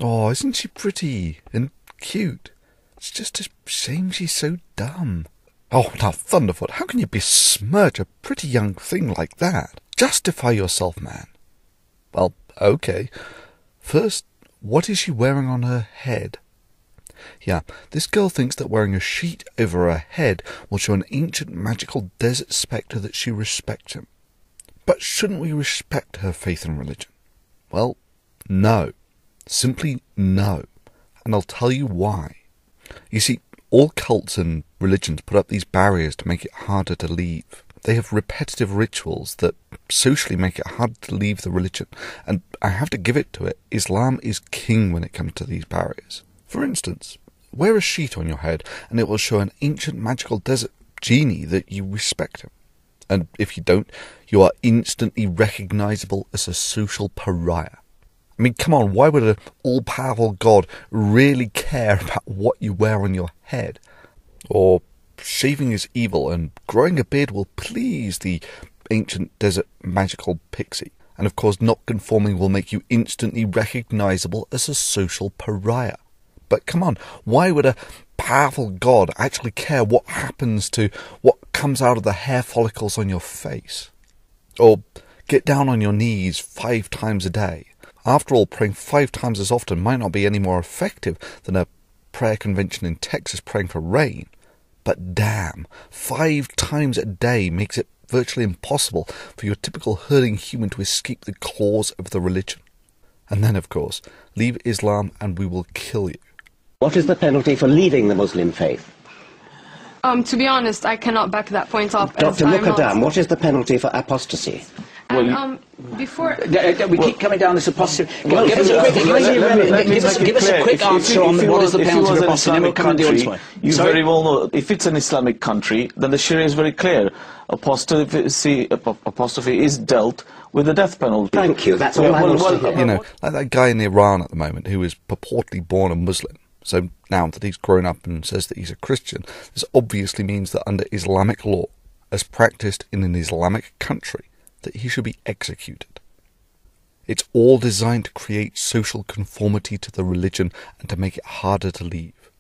Oh, isn't she pretty and cute? It's just a shame she's so dumb. Oh, now, Thunderfoot, how can you besmirch a pretty young thing like that? Justify yourself, man. Well, okay. First, what is she wearing on her head? Yeah, this girl thinks that wearing a sheet over her head will show an ancient magical desert spectre that she respects him. But shouldn't we respect her faith and religion? Well, no. Simply no. And I'll tell you why. You see, all cults and religions put up these barriers to make it harder to leave. They have repetitive rituals that socially make it hard to leave the religion. And I have to give it to it, Islam is king when it comes to these barriers. For instance, wear a sheet on your head and it will show an ancient magical desert genie that you respect him. And if you don't, you are instantly recognisable as a social pariah. I mean, come on, why would an all-powerful God really care about what you wear on your head? Or shaving is evil and growing a beard will please the ancient desert magical pixie. And of course, not conforming will make you instantly recognisable as a social pariah. But come on, why would a powerful God actually care what happens to what comes out of the hair follicles on your face? Or get down on your knees 5 times a day. After all, praying 5 times as often might not be any more effective than a prayer convention in Texas praying for rain. But damn, 5 times a day makes it virtually impossible for your typical herding human to escape the claws of the religion. And then, of course, leave Islam and we will kill you. What is the penalty for leaving the Muslim faith? To be honest, I cannot back that point up. Dr. Mukadam, what is the penalty for apostasy? And, before... We keep coming down this apostasy. Give us a quick answer on what is the penalty for apostasy, and then we'll come and do it. You very well know, if it's an Islamic country, then the Sharia is very clear. Apostasy is dealt with the death penalty. Thank you, that's all I want to hear. You know, like that guy in Iran at the moment who is purportedly born a Muslim. So now that he's grown up and says that he's a Christian, this obviously means that under Islamic law, as practiced in an Islamic country, that he should be executed. It's all designed to create social conformity to the religion and to make it harder to leave.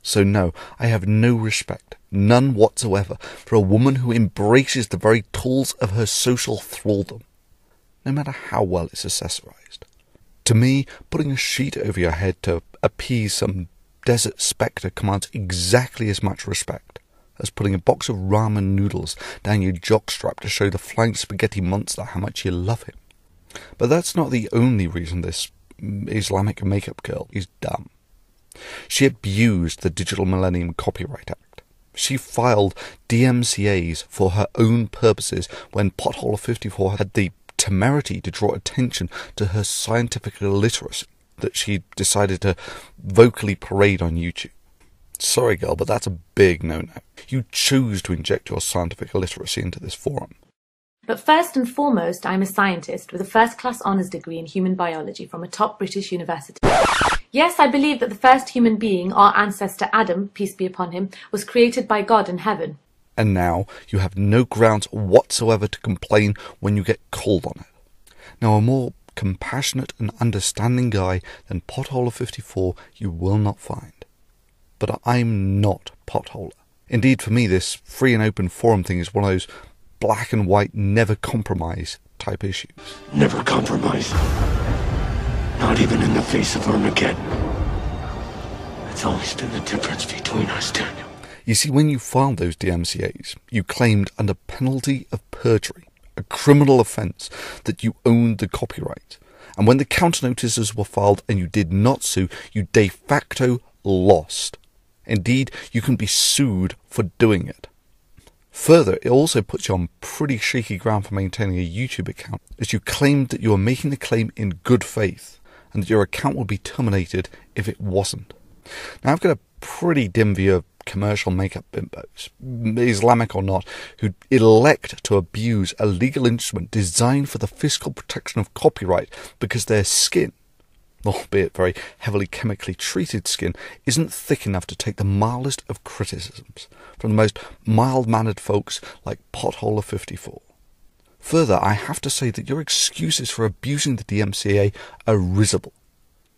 So no, I have no respect, none whatsoever, for a woman who embraces the very tools of her social thraldom, no matter how well it's accessorized. To me, putting a sheet over your head to appease some desert spectre commands exactly as much respect as putting a box of ramen noodles down your jockstrap to show the flying spaghetti monster how much you love him. But that's not the only reason this Islamic makeup girl is dumb. She abused the Digital Millennium Copyright Act. She filed DMCAs for her own purposes when Potholer 54 had the temerity to draw attention to her scientific illiteracy that she decided to vocally parade on YouTube. Sorry, girl, but that's a big no-no. You choose to inject your scientific illiteracy into this forum. But first and foremost, I'm a scientist with a first-class honours degree in human biology from a top British university. Yes, I believe that the first human being, our ancestor Adam, peace be upon him, was created by God in heaven. And now you have no grounds whatsoever to complain when you get called on it. Now, a more compassionate and understanding guy than Potholer 54 you will not find. But I'm not Potholer. Indeed, for me, this free and open forum thing is one of those black and white, never compromise type issues. Never compromise. Not even in the face of Armageddon. That's always been the difference between us, Daniel. You see, when you filed those DMCAs, you claimed under penalty of perjury, a criminal offence, that you owned the copyright. And when the counter notices were filed and you did not sue, you de facto lost. Indeed, you can be sued for doing it. Further, it also puts you on pretty shaky ground for maintaining a YouTube account, as you claimed that you were making the claim in good faith, and that your account would be terminated if it wasn't. Now, I've got a pretty dim view of commercial makeup bimbos, Islamic or not, who elect to abuse a legal instrument designed for the physical protection of copyright because their skin, albeit very heavily chemically treated skin, isn't thick enough to take the mildest of criticisms from the most mild-mannered folks like Potholer 54. Further, I have to say that your excuses for abusing the DMCA are risible.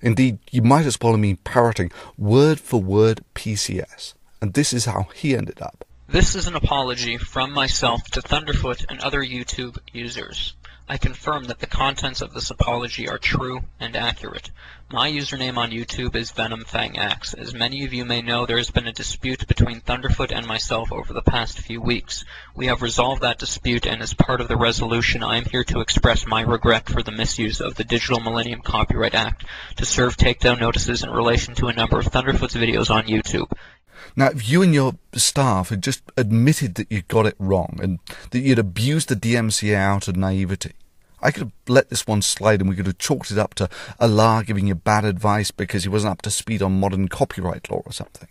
Indeed, you might as well have been parroting word for word PCS. And this is how he ended up. This is an apology from myself to Thunderfoot and other YouTube users. I confirm that the contents of this apology are true and accurate. My username on YouTube is VenomFangX. As many of you may know, there has been a dispute between Thunderfoot and myself over the past few weeks. We have resolved that dispute, and as part of the resolution, I am here to express my regret for the misuse of the Digital Millennium Copyright Act to serve takedown notices in relation to a number of Thunderfoot's videos on YouTube. Now, if you and your staff had just admitted that you got it wrong and that you'd abused the DMCA out of naivety, I could have let this one slide and we could have chalked it up to Allah giving you bad advice because he wasn't up to speed on modern copyright law or something.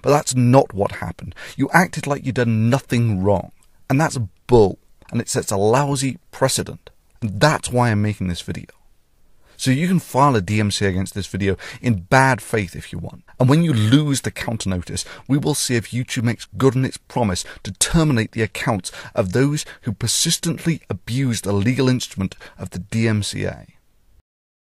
But that's not what happened. You acted like you'd done nothing wrong. And that's bull. And it sets a lousy precedent. And that's why I'm making this video. So you can file a DMCA against this video in bad faith if you want. And when you lose the counter notice, we will see if YouTube makes good on its promise to terminate the accounts of those who persistently abused the legal instrument of the DMCA.